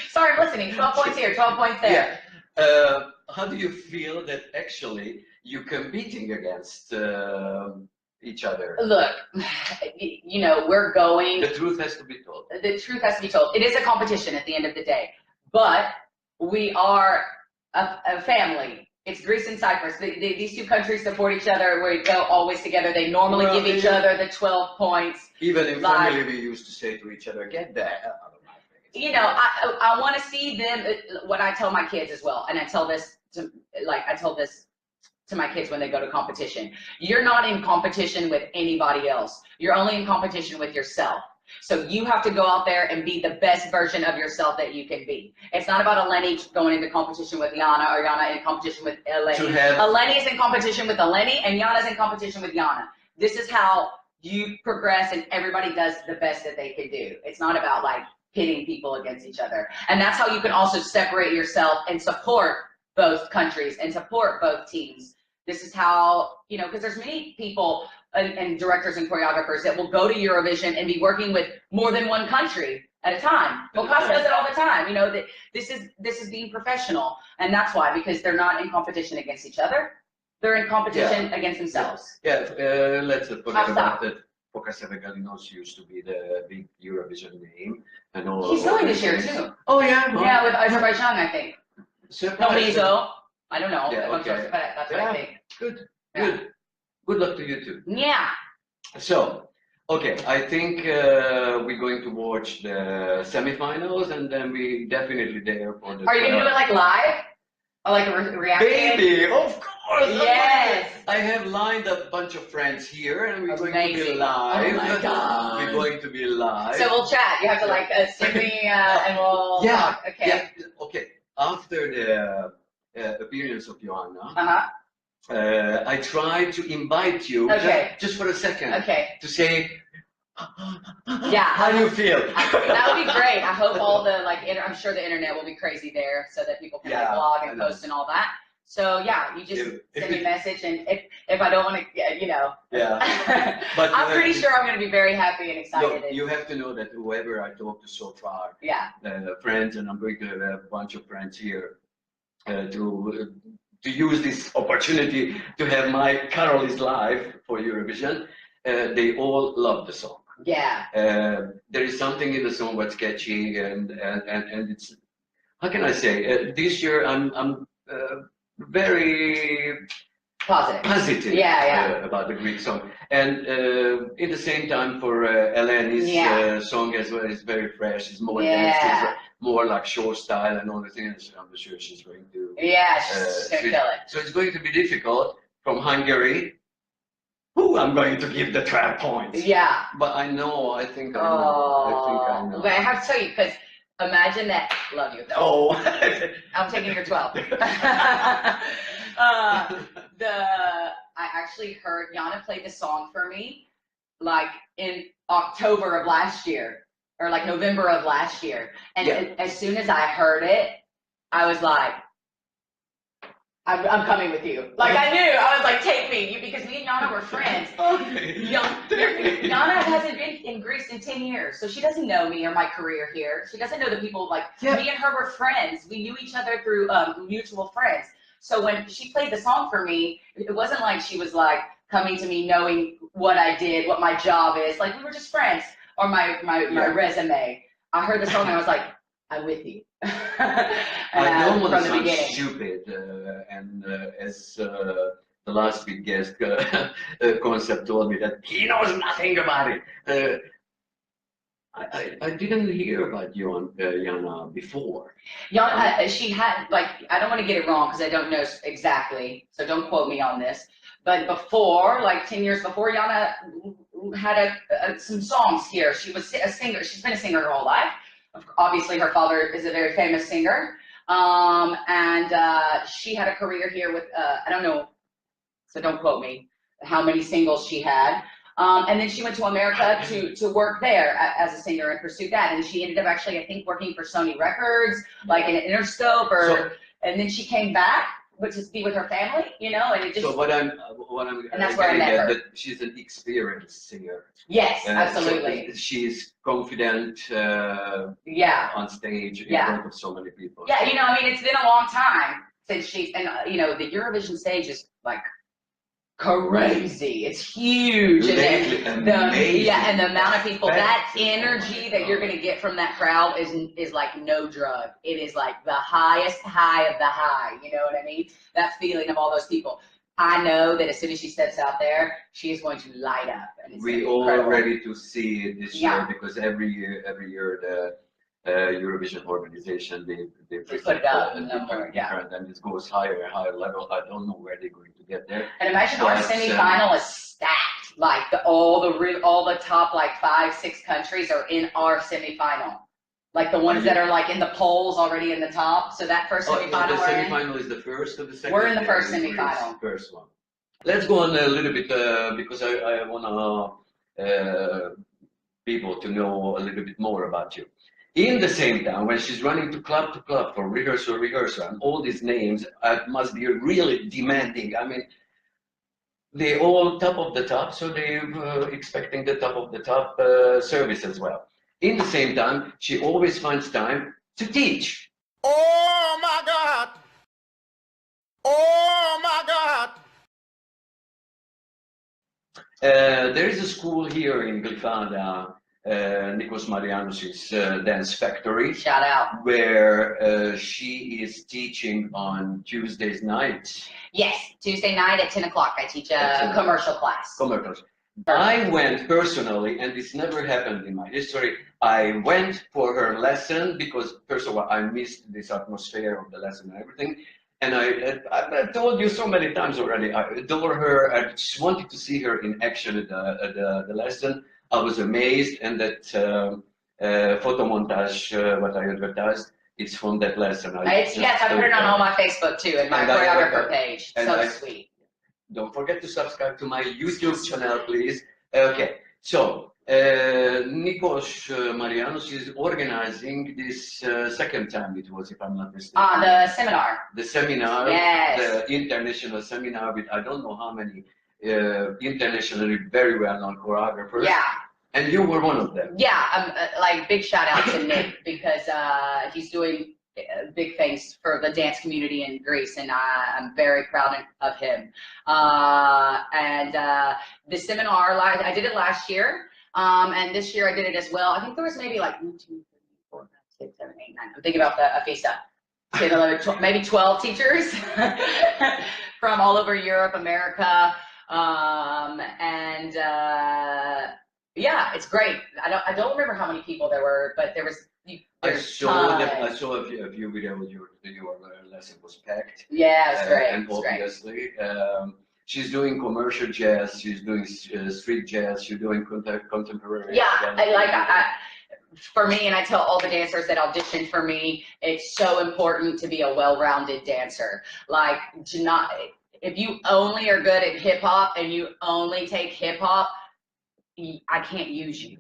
Sorry, I'm listening. 12 points here, 12 points there. Yeah. How do you feel that actually you're competing against each other? Look, you know, we're going. The truth has to be told. The truth has to be told. It is a competition at the end of the day, but we are a family. It's Greece and Cyprus. These two countries support each other. We go always together. They normally give each other the 12 points. Even in family, we used to say to each other, get that out of my face. You know, I want to see them, what I tell my kids as well, and I tell this to my kids when they go to competition. You're not in competition with anybody else. You're only in competition with yourself. So you have to go out there and be the best version of yourself that you can be. It's not about Eleni going into competition with Yana, or Yana in competition with Eleni. Eleni is in competition with Eleni, and Yana's in competition with Yana. This is how you progress, and everybody does the best that they can do. It's not about like pitting people against each other. And that's how you can also separate yourself and support both countries and support both teams. This is how, you know, because there's many people and directors and choreographers that will go to Eurovision and be working with more than one country at a time. Bocas does it all the time. You know, that this is being professional, and that's why, because they're not in competition against each other. They're in competition against themselves. Yeah, let's forget about that. Bocas used to be the big Eurovision name, and all. He's going this year too. Oh yeah. Yeah, with Azerbaijan, I think. No, Mizo. I don't know. Yeah, okay. That's what I think. Good luck to you too. Yeah. So, okay, I think we're going to watch the semifinals, and then we definitely there for the. Are you gonna do it like live, or like a reaction? Baby, of course. Yes. I have lined up a bunch of friends here, and we're going to be live. Oh my God. We're going to be live. So we'll chat. You have to like send me, and we'll talk. Okay. Yeah. Okay. After the appearance of Joanna. I tried to invite you just for a second to say, how do you feel? That would be great. I hope all the I'm sure the internet will be crazy there, so that people can blog and post and all that. So yeah, you just send me a message, and if I don't want to, you know. Yeah. But I'm pretty sure I'm going to be very happy and excited. Look, you have to know that whoever I talked to so far, friends, and I'm going to have a bunch of friends here to use this opportunity to have my KAROLY'S live for Eurovision. They all love the song. Yeah. There is something in the song that's catchy, and it's, how can I say? This year I'm very positive about the Greek song, and in the same time for Eleni's song as well, it's very fresh. It's more dance, more like show style and all the things. I'm sure she's going to she's gonna kill it. So it's going to be difficult from Hungary. Who I'm going to give the 12 points. Yeah. But I think I know. But I have to tell you, because Imagine that. Love you. Oh, I'm taking your 12. I actually heard Yana play the song for me, like in October of last year, or like November of last year. And as soon as I heard it, I was like, I'm coming with you. Like I knew, I was like, take me, because me and Yana were friends. Yana hasn't been in Greece in 10 years, so she doesn't know me or my career here. She doesn't know the people, like, me and her were friends. We knew each other through mutual friends. So when she played the song for me, it wasn't like she was like coming to me knowing what I did, what my job is. Like we were just friends, or my resume. I heard the song and I was like, I'm with you. I don't want to sound stupid, and as the last big guest concept told me that he knows nothing about it. I didn't hear about Yana before. Yana, she had, like, I don't want to get it wrong because I don't know exactly, so don't quote me on this. But before, like 10 years before, Yana had some songs here. She was a singer. She's been a singer her whole life. Obviously, her father is a very famous singer. And she had a career here with, I don't know, so don't quote me, how many singles she had. And then she went to America to work there as a singer and pursue that. And she ended up actually, I think, working for Sony Records, like in Interscope, and then she came back, which is be with her family, you know, and it just. So what I'm and that's where I met her. That she's an experienced singer. Yes, absolutely. So she's confident. On stage in front of so many people. Yeah, you know, I mean, it's been a long time since and you know, the Eurovision stage is like crazy. It's huge. And the amount of people, that energy that you're gonna get from that crowd is like no drug. It is like the highest high of the high. You know what I mean? That feeling of all those people. I know that as soon as she steps out there, she is going to light up. And we all ready to see it this year, because every year the Eurovision organization they put it up and it goes higher and higher level. I don't know where they're going to get there. And imagine our semifinal is stacked. Like all the top like 5-6 countries are in our semifinal. Like the ones that are like in the polls already in the top. So that first semifinal. The semifinal is the first of the second. We're in the first semifinal. First one. Let's go on a little bit because I want people to know a little bit more about you. In the same time, when she's running to club for rehearsal, and all these names must be really demanding. I mean, they all top of the top, so they're expecting the top of the top service as well. In the same time, she always finds time to teach. Oh my God! Oh my God! There is a school here in Glyfada, Nikos Marianos' Dance Factory. Shout out. Where she is teaching on Tuesdays nights. Yes, Tuesday night at 10 o'clock. I teach a commercial class. I went personally, and this never happened in my history. I went for her lesson because, first of all, I missed this atmosphere of the lesson and everything. And I told you so many times already, I adore her. I just wanted to see her in action at the lesson. I was amazed, and that photo montage, what I advertised, it's from that lesson. Yes, I put it on all my Facebook too, and my choreographer page. So sweet. Don't forget to subscribe to my YouTube channel, please. Okay, so Nikos Marianos is organizing this second time it was, if I'm not mistaken. The seminar. The seminar, yes. The international seminar with I don't know how many internationally very well-known choreographers. Yeah. And you were one of them. Yeah, like big shout out to Nick because he's doing big things for the dance community in Greece, and I'm very proud of him. The seminar, I did it last year, and this year I did it as well. I think there was maybe like 1, 2, 3, 4, 5, 6, 7, 8, 9. I'm thinking about the AFISA. 10, 11, maybe 12 teachers from all over Europe, America, yeah, it's great. I don't remember how many people there were, but there was. I saw a few videos. Your lesson was packed. Yeah, it's great. And obviously, she's doing commercial jazz. She's doing street jazz. She's doing contemporary. Yeah, for me, and I tell all the dancers that audition for me, it's so important to be a well-rounded dancer. Like, to not, if you only are good at hip hop and you only take hip hop, I can't use you.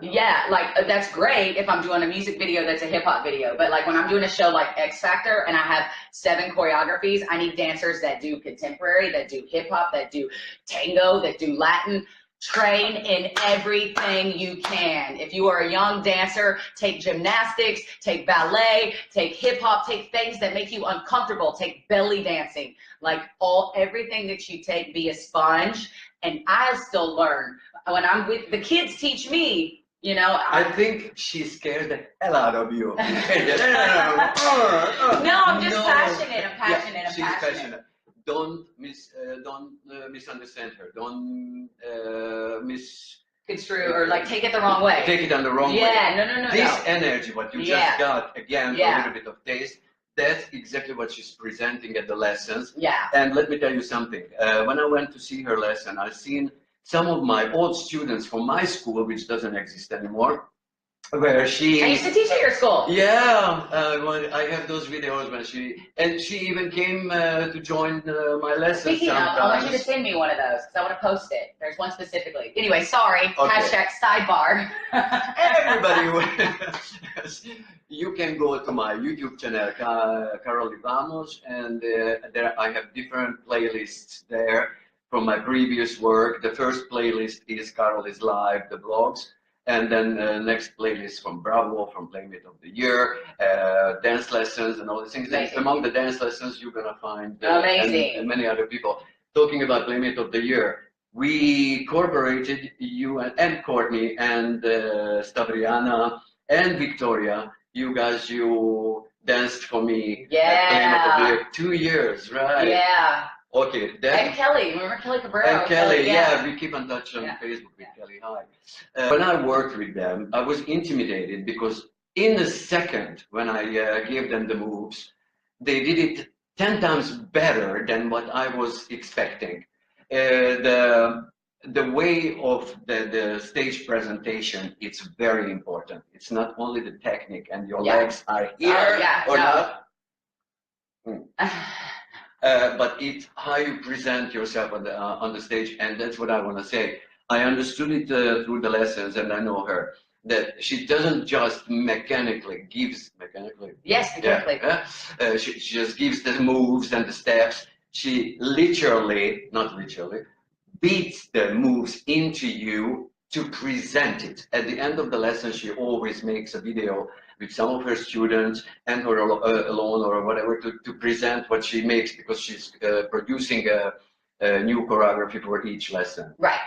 Yeah, like that's great if I'm doing a music video that's a hip hop video, but like when I'm doing a show like X Factor and I have 7 choreographies, I need dancers that do contemporary, that do hip hop, that do tango, that do Latin. Train in everything you can. If you are a young dancer, take gymnastics, take ballet, take hip hop, take things that make you uncomfortable, take belly dancing. Like everything that you take, be a sponge, and I still learn. When I'm with the kids, teach me, you know. I think she scares the hell out of you. No, I'm just passionate. I'm passionate. Yeah, she's passionate. Don't misunderstand her. Don't misconstrue or like take it the wrong way. Take it on the wrong way. Yeah, no. This energy, what you just got, again, a little bit of taste. That's exactly what she's presenting at the lessons. Yeah. And let me tell you something. When I went to see her lesson, I've seen some of my old students from my school, which doesn't exist anymore, where she... I used to teach at your school. Yeah, I have those videos when she even came to join my lessons. Speaking sometimes. of, I want you to send me one of those because I want to post it. There's one specifically. Anyway, sorry. Okay. Hashtag sidebar. Everybody, you can go to my YouTube channel, KAROLY'S, and there I have different playlists there from my previous work. The first playlist is KAROLY'S Live, the blogs. And then next playlist from Bravo, from Playmate of the Year, dance lessons and all these things. And among the dance lessons, you're gonna find and many other people. Talking about Playmate of the Year, we collaborated, you and Courtney and Stavriana and Victoria. You guys, you danced for me at Playmate of the Year. 2 years, right? Yeah. Okay, then, and Kelly, remember Kelly Cabrera? And Kelly, yeah, we keep in touch on Facebook with Kelly. Hi. When I worked with them, I was intimidated because in a second, when I gave them the moves, they did it 10 times better than what I was expecting. The way of the stage presentation, it's very important. It's not only the technique and your legs are here or not. But it's how you present yourself on the stage, and that's what I want to say. I understood it through the lessons, and I know her, that she doesn't just mechanically. Yes, mechanically. She just gives the moves and the steps. She literally, not literally, beats the moves into you to present it. At the end of the lesson, she always makes a video with some of her students and her alone or whatever to present what she makes, because she's producing a new choreography for each lesson. Right.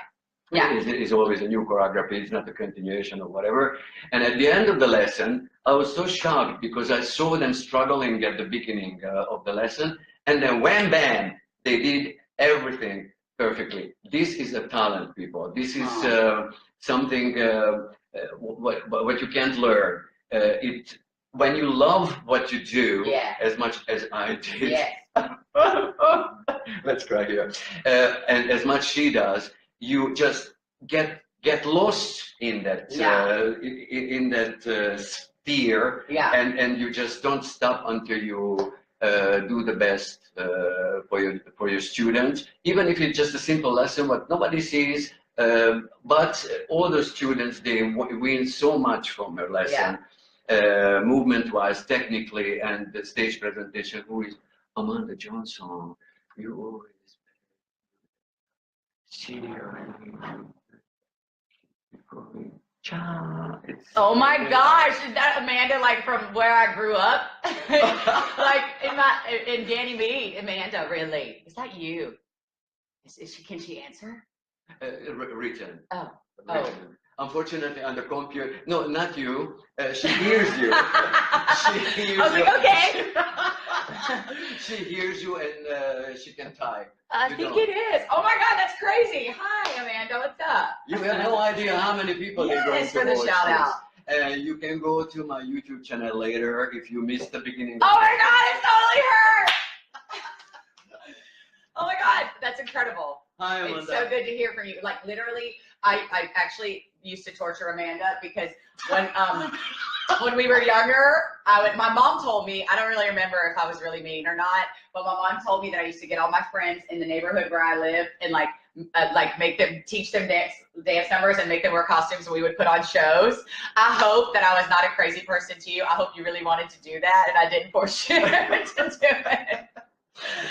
Yeah. It's always a new choreography. It's not a continuation or whatever. And at the end of the lesson, I was so shocked because I saw them struggling at the beginning of the lesson, and then wham bam, they did everything perfectly. This is a talent, people. This is something what you can't learn. When you love what you do as much as I did, let's cry here, and as much she does, you just get lost in that sphere, and you just don't stop until you do the best for your students, even if it's just a simple lesson what nobody sees. But all the students, they win so much from her lesson. Movement-wise, technically, and the stage presentation. Who is Amanda Johnson? You always see her. Oh my gosh, is that Amanda like from where I grew up? Like in Danny B, Amanda, really? Is that you? Can she answer? Written. Oh. Unfortunately, on the computer, no, not you. She hears you. She hears I was like, okay. She hears you, and she can type. I think it is. Oh my God, that's crazy. Hi, Amanda. What's up? You have no idea how many people are going to for the shout out. You can go to my YouTube channel later if you missed the beginning. Oh my God, it's totally her. Oh my God, that's incredible. Hi, It's Amanda. so good to hear from you. Like literally, I actually used to torture Amanda because when we were younger, my mom told me, I don't really remember if I was really mean or not, but my mom told me that I used to get all my friends in the neighborhood where I live and make them, teach them dance numbers and make them wear costumes and we would put on shows. I hope that I was not a crazy person to you. I hope you really wanted to do that and I didn't force you to do it.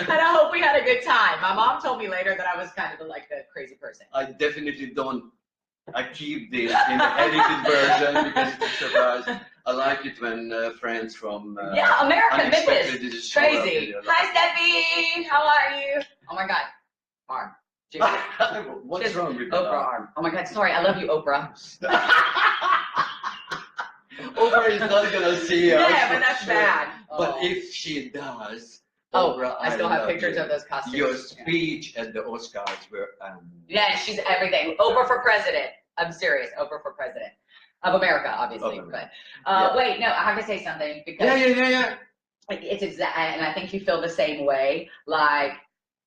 And I hope we had a good time. My mom told me later that I was kind of like the crazy person. I definitely don't. I keep this in the edited version because it's a surprise. I like it when friends from yeah, America, unexpected Memphis, just show up crazy. and Hi, Steffi. How are you? Oh my God, arm. What's wrong with that? Oprah arm. Oh my God, sorry. I love you, Oprah. Oprah is not gonna see us. Yeah, but that's sure. bad. But Oh. if she does, Oh, Oprah, I still have love pictures you. of those costumes. Your speech at the Oscars were Yeah, she's everything. Oprah for president. I'm serious. Oprah for president of America, obviously. Of But yeah. wait, no, I have to say something because yeah. it's exact, and I think you feel the same way. Like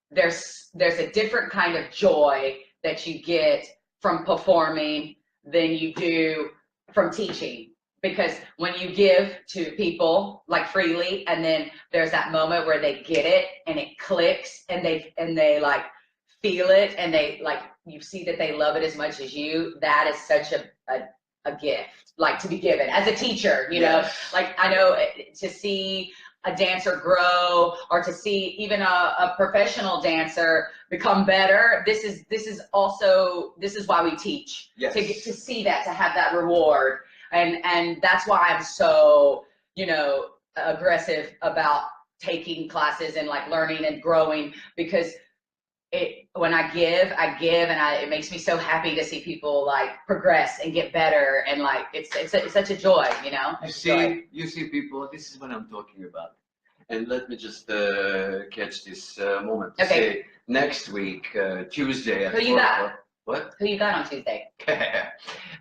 there's a different kind of joy that you get from performing than you do from teaching. Because when you give to people like freely, and then there's that moment where they get it and it clicks, and they like feel it, and they like you see that they love it as much as you. That is such a gift, like to be given as a teacher. You know, like I know to see a dancer grow or to see even a professional dancer become better. This is why we teach. Yes. To see that, to have that reward. And that's why I'm so, aggressive about taking classes and like learning and growing, because when I give, and it makes me so happy to see people like progress and get better, and like it's such a joy, You see people. This is what I'm talking about. And let me just catch this moment to say next week, Tuesday at 4 o'clock. What? Who you got on Tuesday?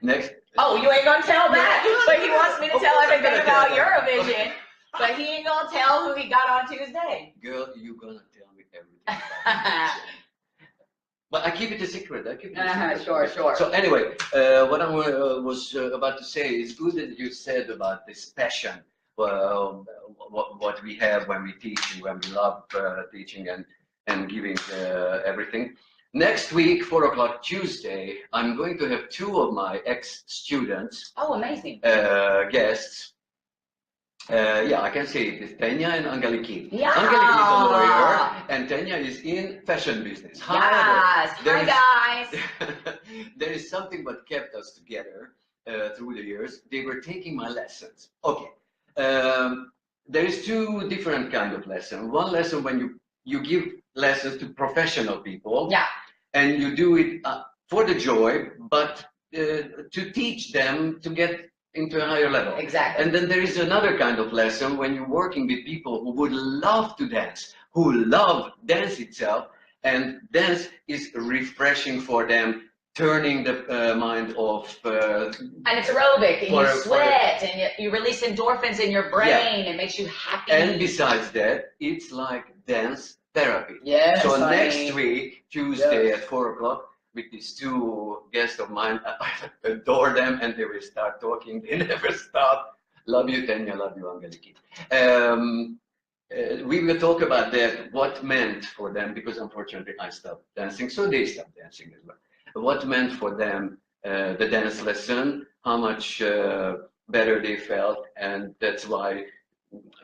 Next. Oh, you ain't gonna tell that, but he wants me to tell everything about Eurovision, but he ain't gonna tell who he got on Tuesday. Girl, you gonna tell me everything about Eurovision. But I keep it a secret. Sure. So anyway, what I was about to say is good that you said about this passion. What we have when we teach and when we love teaching and giving everything. Next week, 4 o'clock Tuesday, I'm going to have two of my ex-students. Oh, amazing. Guests. I can say it. It's Tenya and Angeliki. Yeah. Angeliki is a lawyer and Tenya is in fashion business. Yes. Hi, guys. There is something what kept us together through the years. They were taking my lessons. Okay. There is two different kind of lessons. One lesson when you give lessons to professional people. Yeah. And you do it for the joy, but to teach them to get into a higher level. Exactly. And then there is another kind of lesson when you're working with people who would love to dance, who love dance itself, and dance is refreshing for them, turning the mind off. And it's aerobic, and you sweat, and you release endorphins in your brain. It makes you happy. And besides that, it's like dance therapy. Yes. So next week, Tuesday at 4 o'clock, with these two guests of mine, I adore them, and they will start talking. They never stop. Love you, Tenya. Love you, Angeliki. We will talk about that, what meant for them, because unfortunately I stopped dancing, so they stopped dancing as well. What meant for them the dance lesson, how much better they felt, and that's why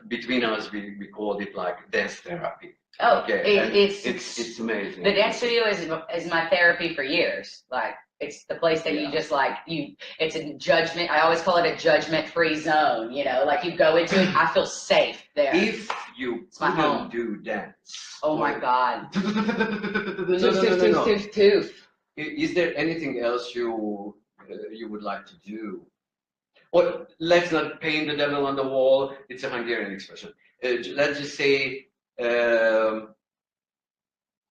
between us we called it like dance therapy. Oh, okay. It's amazing. The dance studio is my therapy for years. Like it's the place that you just like it's a judgment. I always call it a judgment-free zone. Like you go into it, I feel safe there. If you couldn't do dance. Oh my God. Toof. Is there anything else you would like to do? Or let's not paint the devil on the wall. It's a Hungarian expression. Let's just say,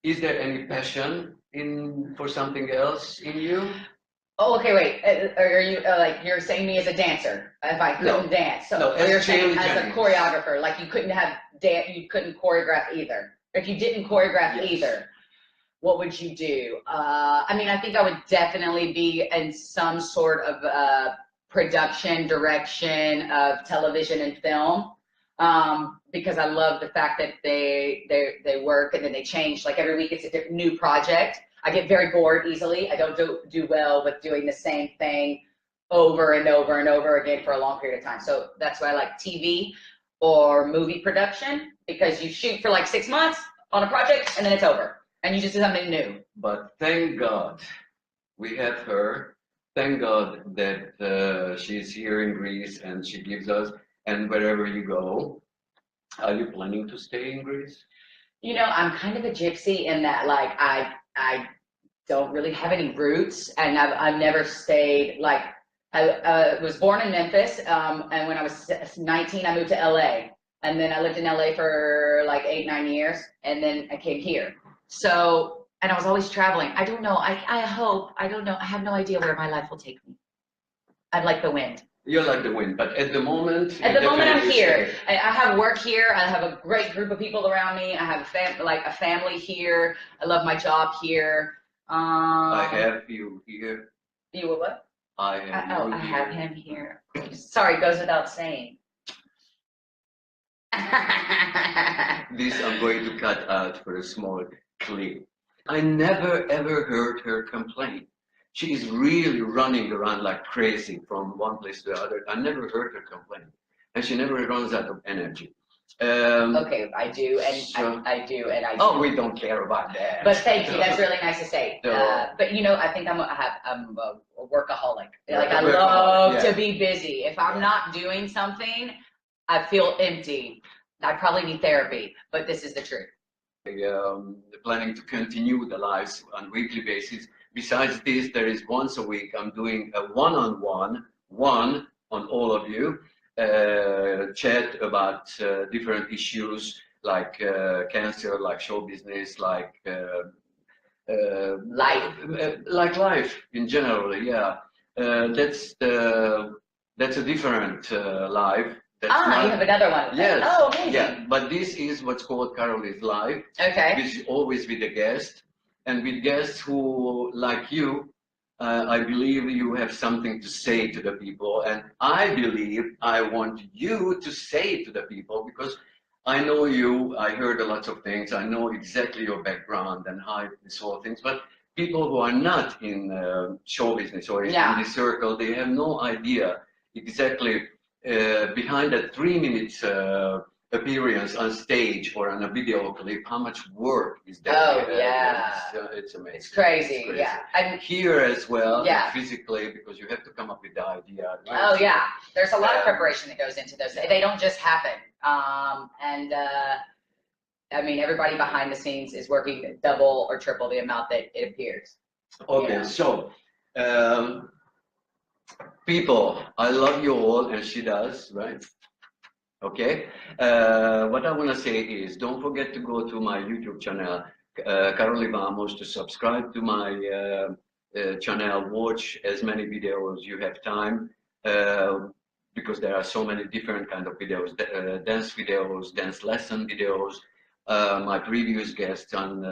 is there any passion for something else in you? Oh, okay, wait. Are you you're saying me as a dancer? If I couldn't dance, so you're saying as a choreographer, like you couldn't choreograph either. If you didn't choreograph either. what would you do? I mean, I think I would definitely be in some sort of production, direction of television and film, because I love the fact that they work and then they change. Like every week, it's a different new project. I get very bored easily. I don't do well with doing the same thing over and over and over again for a long period of time. So that's why I like TV or movie production, because you shoot for like 6 months on a project and then it's over and you just do something new. But thank God we have her. Thank God that she's here in Greece and she gives us, and wherever you go, are you planning to stay in Greece? You know, I'm kind of a gypsy in that, like, I don't really have any roots, and I've never stayed, like, I was born in Memphis, and when I was 19, I moved to LA, and then I lived in LA for like 8-9 years, and then I came here. So, and I was always traveling. I don't know, I hope, I don't know, I have no idea where my life will take me. I'm like the wind. You're like the wind, but at the moment... At the moment, I'm here. I have work here. I have a great group of people around me. I have a family here. I love my job here. I have you here. You were what? I have I have him here. Sorry, it goes without saying. This I'm going to cut out for a small clip. I never ever heard her complain. She is really running around like crazy from one place to the other. I never heard her complain. And she never runs out of energy. Okay, I do, and so, I do, and I do. Oh, we don't care about that. But thank you. That's really nice to say. But you know, I think I'm a workaholic. Like I love to be busy. If I'm not doing something, I feel empty. I probably need therapy, but this is the truth. Planning to continue the lives on a weekly basis. Besides this, there is once a week I'm doing a one-on-one on all of you. Chat about different issues like cancer, like show business, like life in general. Yeah, that's a different life. That's you have another one. Yes. Oh, amazing. Yeah, but this is what's called KAROLY'S Live. Okay. Which is always with a guest, and with guests who, like you, I believe you have something to say to the people, and I believe I want you to say to the people, because I know you, I heard a lot of things, I know exactly your background and how this whole things, but people who are not in show business or in this circle, they have no idea exactly behind that 3 minutes appearance on stage or on a video clip, how much work is there? Oh, yeah. It's amazing. It's crazy, yeah. I'm here as well, yeah. Physically, because you have to come up with the idea. Right? Oh, yeah. There's a lot of preparation that goes into those. They don't just happen. I mean, everybody behind the scenes is working double or triple the amount that it appears. Okay, yeah. So, people, I love you all, and she does, right? Okay, what I want to say is, don't forget to go to my YouTube channel, Karoly Vamos, to subscribe to my channel, watch as many videos you have time, because there are so many different kind of videos, dance lesson videos, my previous guests on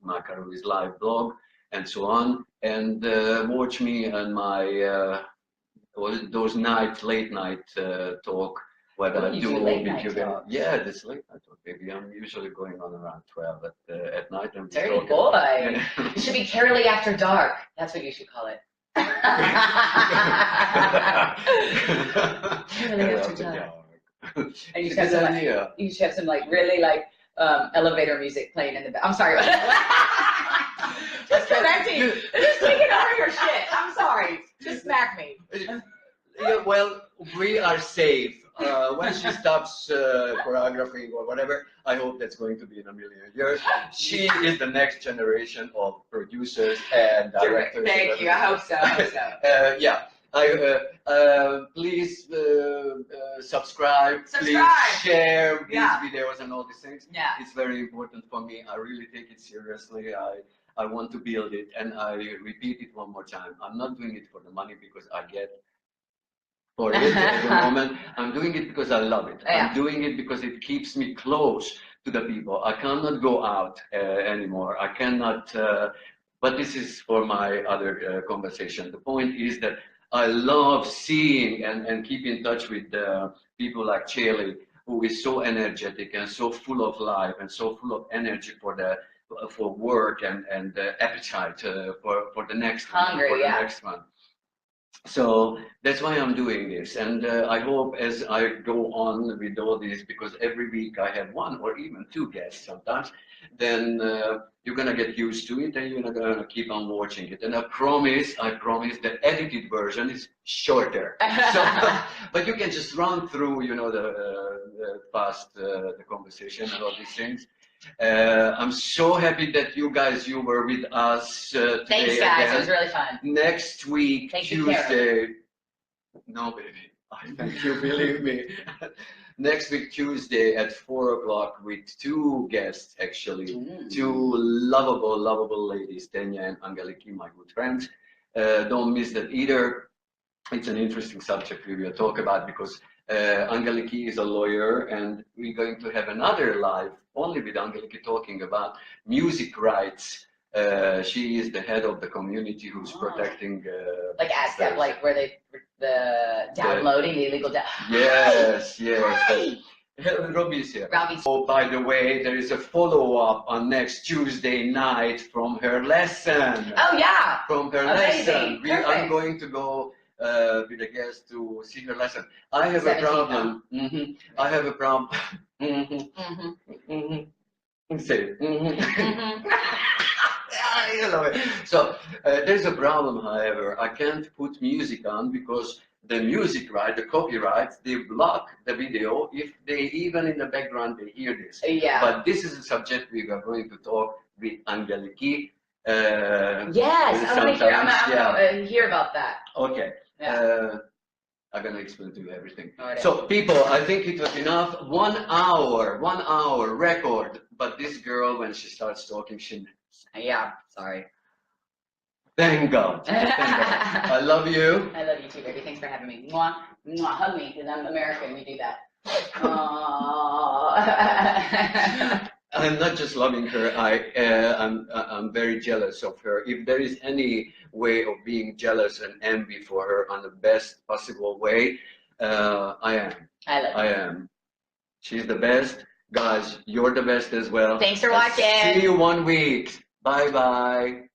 my Karoly's Live blog, and so on, and watch me on my those late night talk. What I do with you. Yeah, this late night talk, baby. I'm usually going on around 12 at night. I'm dirty boy. It should be Caroly After Dark. That's what you should call it. Caroly After Dark. And you should have some, you should have some like really like elevator music playing in the back. I'm sorry. Just correcting. Just taking over your shit. I'm sorry. Just smack me. Yeah, well, we are safe. When she stops choreographing or whatever, I hope that's going to be in a million years. She is the next generation of producers and directors. Thank you. I hope so. Yeah. Please subscribe. Please share these videos and all these things. Yeah. It's very important for me. I really take it seriously. I want to build it, and I repeat it one more time. I'm not doing it for the money because I get for it at the moment. I'm doing it because I love it. Yeah. I'm doing it because it keeps me close to the people. I cannot go out anymore. I cannot, but this is for my other conversation. The point is that I love seeing and keep in touch with people like CHALI, who is so energetic and so full of life and so full of energy for work and appetite for the next Hungry, one, for yeah. the next one. So that's why I'm doing this, and I hope as I go on with all this, because every week I have one or even two guests sometimes, then you're gonna get used to it and you're gonna keep on watching it. And I promise the edited version is shorter. So, but you can just run through, you know, the past, the conversation and all these things. I'm so happy that you were with us today. Thanks, guys. Again. It was really fun. Next week, Thank you, Tuesday. No, baby. I thank you, believe me. Next week, Tuesday at 4 o'clock with two guests, actually. Two lovable ladies, Tenya and Angeliki, my good friends. Don't miss that either. It's an interesting subject we will talk about because Angeliki is a lawyer, and we're going to have another live only with Angeliki talking about music rights. She is the head of the community who's protecting. Like ASCAP, like where the downloading the illegal Yes, yes. Robbie's here. Robbie's. Oh, by the way, there is a follow-up on next Tuesday night from her lesson. Oh yeah. From her Amazing. lesson. I'm going to go with a guest to see her lesson. I have a problem. I have a problem. Say it. You know it. So there's a problem, however. I can't put music on because the music right, the copyrights, they block the video if they even in the background they hear this. Yeah. But this is a subject we are going to talk with Angeliki. Yes, I want to hear about that. Okay. Yeah. I'm gonna explain to you everything. Alright. So people, I think it was enough. 1 hour record. But this girl, when she starts talking, she. Yeah, sorry. Thank God. Thank God. I love you. I love you too, baby. Thanks for having me. Mwah. Mwah. Hug me, because I'm American. We do that. I'm not just loving her. I'm very jealous of her. If there is any way of being jealous and envy for her on the best possible way, I am. I love you. I am. She's the best. Guys, you're the best as well. Thanks for watching. See you 1 week. Bye-bye.